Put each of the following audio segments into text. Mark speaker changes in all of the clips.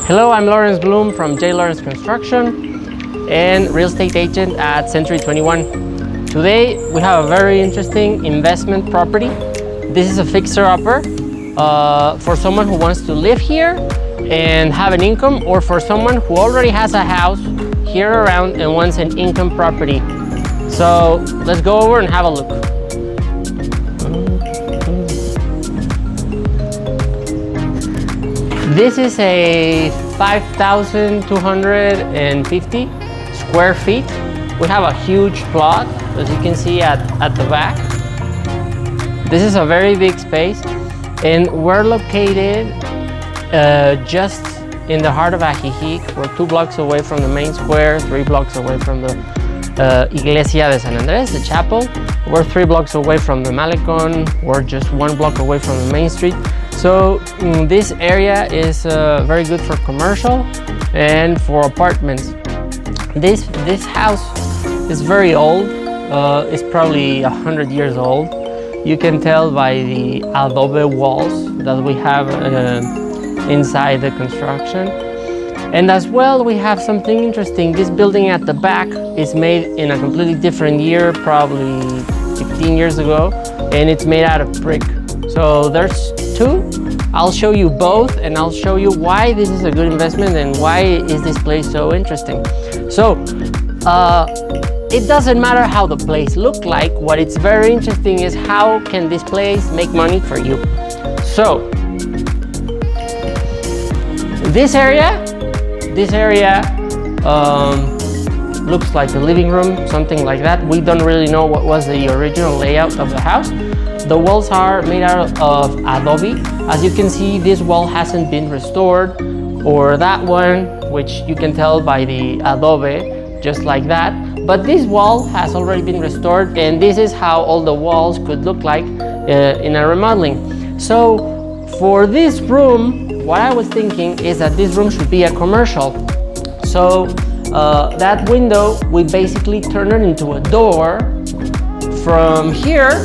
Speaker 1: Hello, I'm Lawrence Blum from J. Lawrence Construction and real estate agent at Century 21. Today we have a very interesting investment property. This is a fixer-upper for someone who wants to live here and have an income, or for someone who already has a house here around and wants an income property. So let's go over and have a look. This is a 5,250 square feet. We have a huge plot, as you can see at the back. This is a very big space, and we're located just in the heart of Ajijic. We're 2 blocks away from the main square, 3 blocks away from the Iglesia de San Andres, the chapel. We're 3 blocks away from the Malecon. We're just 1 block away from the main street. So this area is very good for commercial and for apartments. This house is very old. It's probably 100 years old. You can tell by the adobe walls that we have inside the construction. And as well, we have something interesting. This building at the back is made in a completely different year, probably 15 years ago, and it's made out of brick. So there's 2. I'll show you both, and I'll show you why this is a good investment and why is this place so interesting. So it doesn't matter how the place looks like. What is very interesting is how can this place make money for you. So this area looks like a living room, something like that. We don't really know what was the original layout of the house. The walls are made out of adobe. As you can see, this wall hasn't been restored, or that one, which you can tell by the adobe, just like that. But this wall has already been restored, and this is how all the walls could look like in a remodeling. So for this room, what I was thinking is that this room should be a commercial. So that window, we basically turn it into a door from here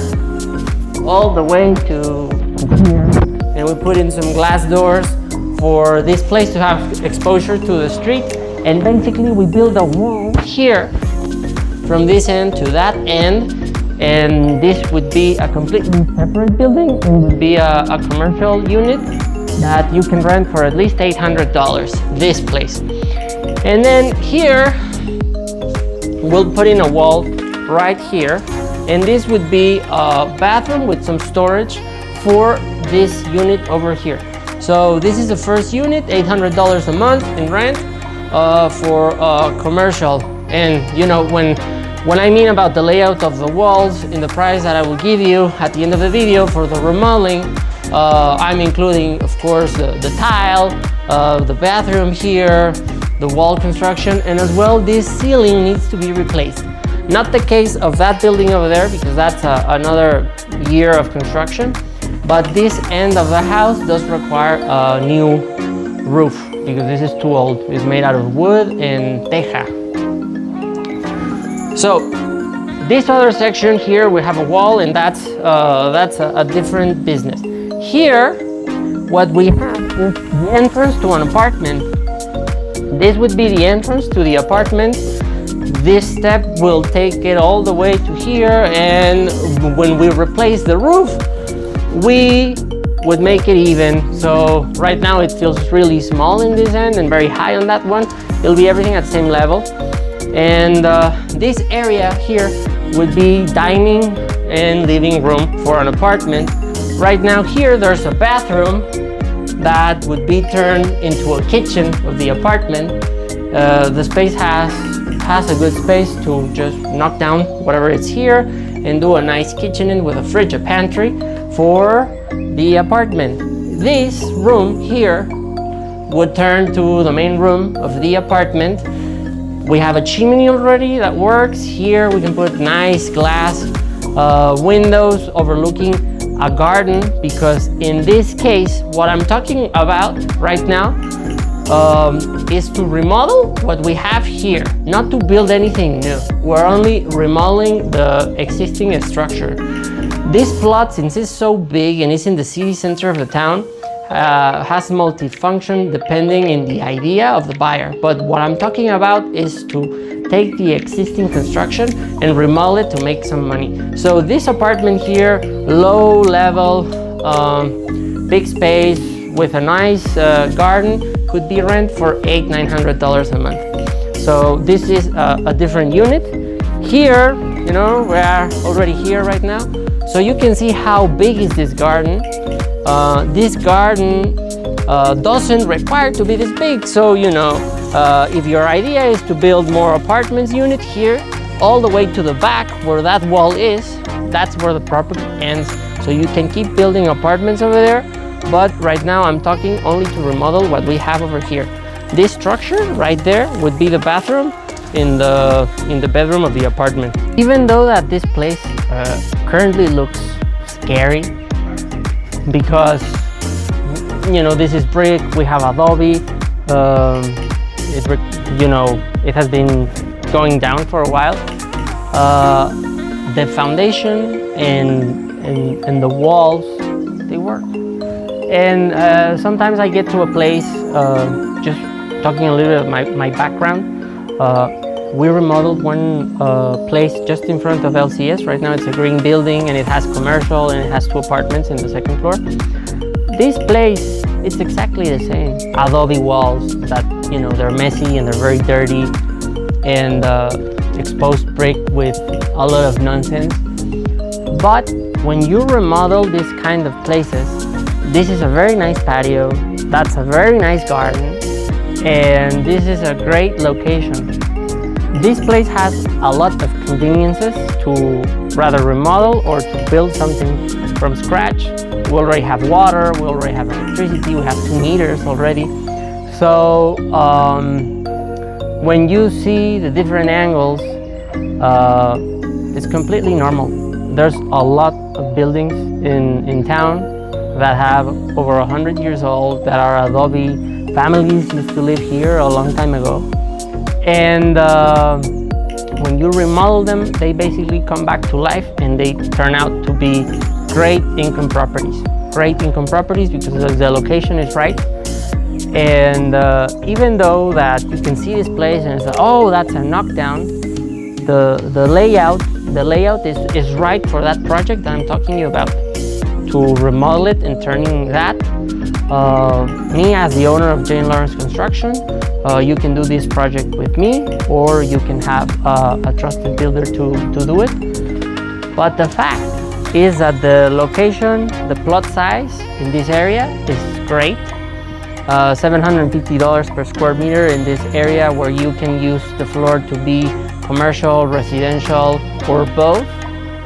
Speaker 1: all the way to here, and we put in some glass doors for this place to have exposure to the street. And basically we build a wall here from this end to that end, and this would be a completely separate building. It would be a commercial unit that you can rent for at least $800, this place. And then here we'll put in a wall right here, and this would be a bathroom with some storage for this unit over here. So this is the first unit, $800 a month in rent for commercial. And you know, when I mean about the layout of the walls in the price that I will give you at the end of the video for the remodeling, I'm including, of course, the tile, the bathroom here, the wall construction, and as well this ceiling needs to be replaced. Not the case of that building over there, because that's another year of construction, but this end of the house does require a new roof because this is too old. It's made out of wood and teja. So this other section here, we have a wall, and that's a different business. Here, what we have is the entrance to an apartment. This would be the entrance to the apartment. This step will take it all the way to here, and when we replace the roof, we would make it even. So right now it feels really small in this end and very high on that one. It'll be everything at the same level. And this area here would be dining and living room for an apartment. Right now here there's a bathroom that would be turned into a kitchen of the apartment. The space has a good space to just knock down whatever is here and do a nice kitchen in with a fridge, a pantry for the apartment. This room here would turn to the main room of the apartment. We have a chimney already that works. Here we can put nice glass windows overlooking a garden, because in this case what I'm talking about right now is to remodel what we have here, not to build anything new. We're only remodeling the existing structure. This plot, since it's so big and it's in the city center of the town, has multifunction depending in the idea of the buyer. But what I'm talking about is to take the existing construction and remodel it to make some money. So this apartment here, low level, big space with a nice garden, could be rent for $800-900 a month. So this is a different unit. Here, you know, we are already here right now. So you can see how big is this garden. This garden doesn't require to be this big. So, you know, if your idea is to build more apartments unit here, all the way to the back where that wall is, that's where the property ends. So you can keep building apartments over there. But right now I'm talking only to remodel what we have over here. This structure right there would be the bathroom in the bedroom of the apartment. Even though that this place currently looks scary because, you know, this is brick, we have adobe, you know, it has been going down for a while. The foundation and the walls, they work. And sometimes I get to a place, just talking a little bit of my background. We remodeled one place just in front of LCS. Right now it's a green building and it has commercial and it has 2 apartments in the 2nd floor. This place, it's exactly the same. Adobe walls that, you know, they're messy and they're very dirty, and exposed brick with a lot of nonsense. But when you remodel these kind of places, this is a very nice patio, that's a very nice garden, and this is a great location. This place has a lot of conveniences to rather remodel or to build something from scratch. We already have water, we already have electricity, we have 2 meters already. So when you see the different angles, it's completely normal. There's a lot of buildings in town that have over 100 years old, that are adobe. Families used to live here a long time ago. And when you remodel them, they basically come back to life and they turn out to be great income properties. Great income properties because the location is right. And even though that you can see this place and it's, oh, that's a knockdown, the layout is right for that project that I'm talking to you about. To remodel it and turning that. Me as the owner of Jane Lawrence Construction, you can do this project with me, or you can have a trusted builder to do it. But the fact is that the location, the plot size in this area is great. $750 per square meter in this area where you can use the floor to be commercial, residential, or both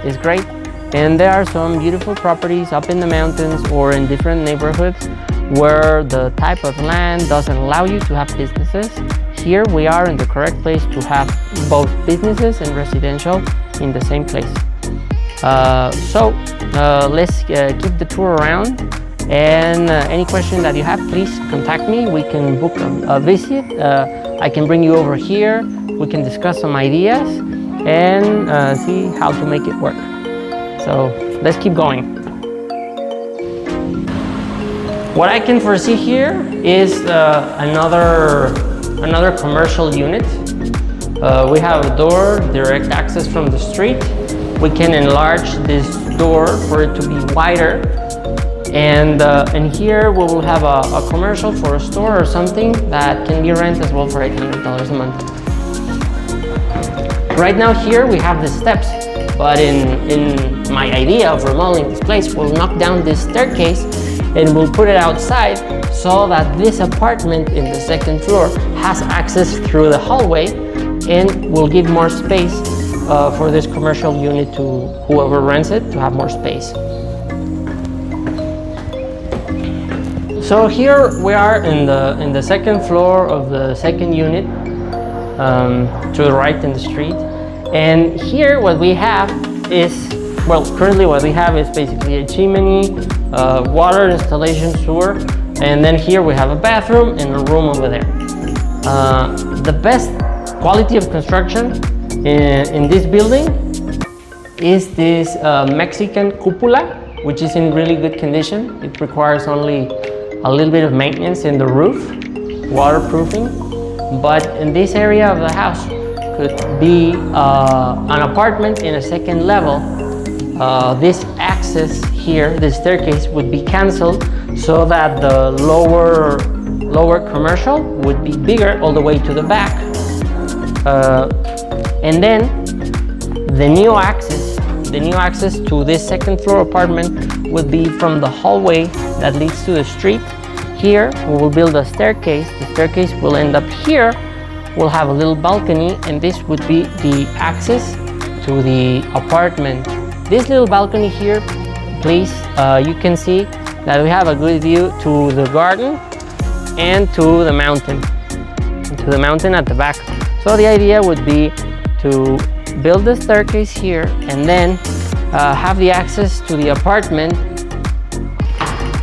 Speaker 1: is great. And there are some beautiful properties up in the mountains or in different neighborhoods where the type of land doesn't allow you to have businesses. Here we are in the correct place to have both businesses and residential in the same place. So let's keep the tour around, and any question that you have, please contact me. We can book a visit. I can bring you over here. We can discuss some ideas and see how to make it work. So let's keep going. What I can foresee here is another commercial unit. We have a door, direct access from the street. We can enlarge this door for it to be wider. And here we will have a commercial for a store or something that can be rented as well for $800 a month. Right now here we have the steps, but in my idea of remodeling this place, we'll knock down this staircase and we'll put it outside so that this apartment in the 2nd floor has access through the hallway, and will give more space for this commercial unit to whoever rents it to have more space. So here we are in the 2nd floor of the 2nd unit, to the right in the street. And here what we have is, well, currently what we have is basically a chimney, water installation, sewer, and then here we have a bathroom and a room over there. The best quality of construction in this building is this Mexican cupola, which is in really good condition. It requires only a little bit of maintenance in the roof, waterproofing. But in this area of the house could be an apartment in a second level. This access here, this staircase, would be canceled so that the lower commercial would be bigger all the way to the back. And then the new access to this second floor apartment would be from the hallway that leads to the street. Here we will build a staircase. The staircase will end up here. We'll have a little balcony, and this would be the access to the apartment. This little balcony here, please, you can see that we have a good view to the garden and to the mountain at the back. So the idea would be to build the staircase here and then have the access to the apartment.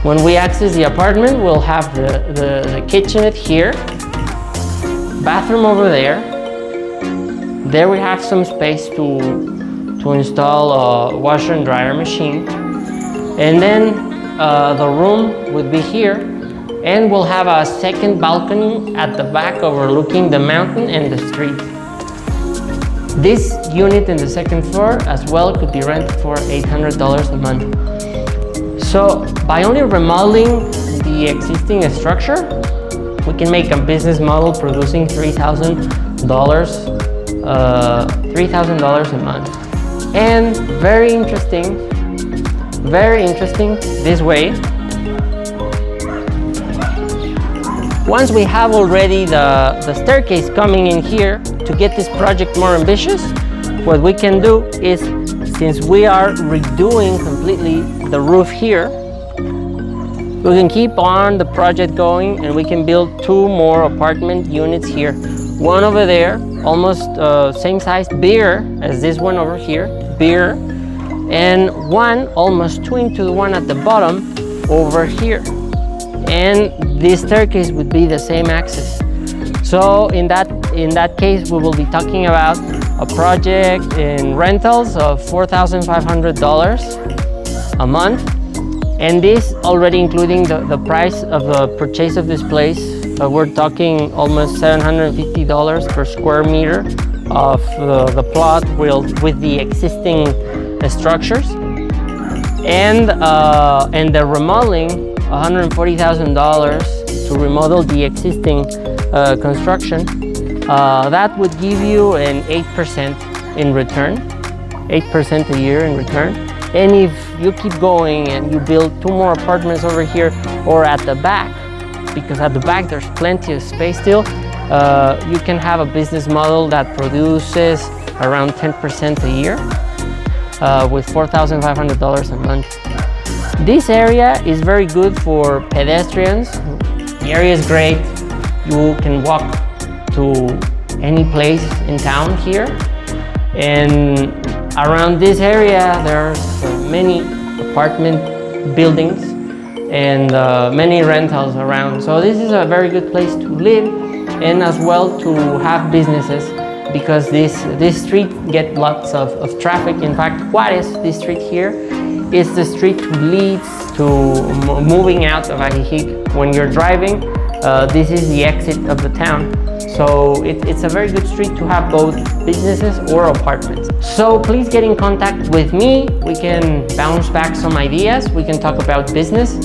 Speaker 1: When we access the apartment, we'll have the kitchenette here, bathroom over there. There we have some space to install a washer and dryer machine. And then the room would be here, and we'll have a second balcony at the back overlooking the mountain and the street. This unit in the second floor as well could be rented for $800 a month. So by only remodeling the existing structure, we can make a business model producing $3,000 a month. And very interesting this way. Once we have already the staircase coming in here, to get this project more ambitious, what we can do is, since we are redoing completely the roof here, we can keep on the project going and we can build 2 more apartment units here. One over there, almost same size, bigger as this one over here, bigger, and one almost twin to the one at the bottom over here. And this staircase would be the same access. So in that case, we will be talking about a project in rentals of $4,500 a month. And this already including the price of the purchase of this place. We're talking almost $750 per square meter of the plot with the existing structures. And the remodeling, $140,000 to remodel the existing construction. That would give you an 8% in return, 8% a year in return. And if you keep going and you build 2 more apartments over here or at the back, because at the back there's plenty of space still, you can have a business model that produces around 10% a year with $4,500 a month. This area is very good for pedestrians. The area is great. You can walk to any place in town here. And around this area, there's many apartment buildings and many rentals around. So this is a very good place to live and as well to have businesses, because this street gets lots of traffic. In fact, Juarez, this street here, is the street that leads to moving out of Ajijic. When you're driving, this is the exit of the town. So it's a very good street to have both businesses or apartments. So please get in contact with me. We can bounce back some ideas. We can talk about business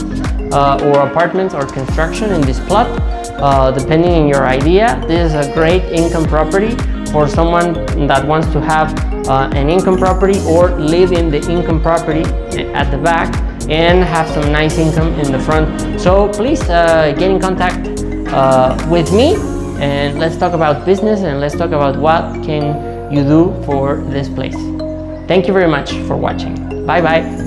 Speaker 1: or apartments or construction in this plot, depending on your idea. This is a great income property for someone that wants to have an income property or live in the income property at the back and have some nice income in the front. So please get in contact with me, and let's talk about business and let's talk about what can you do for this place. Thank you very much for watching. Bye bye.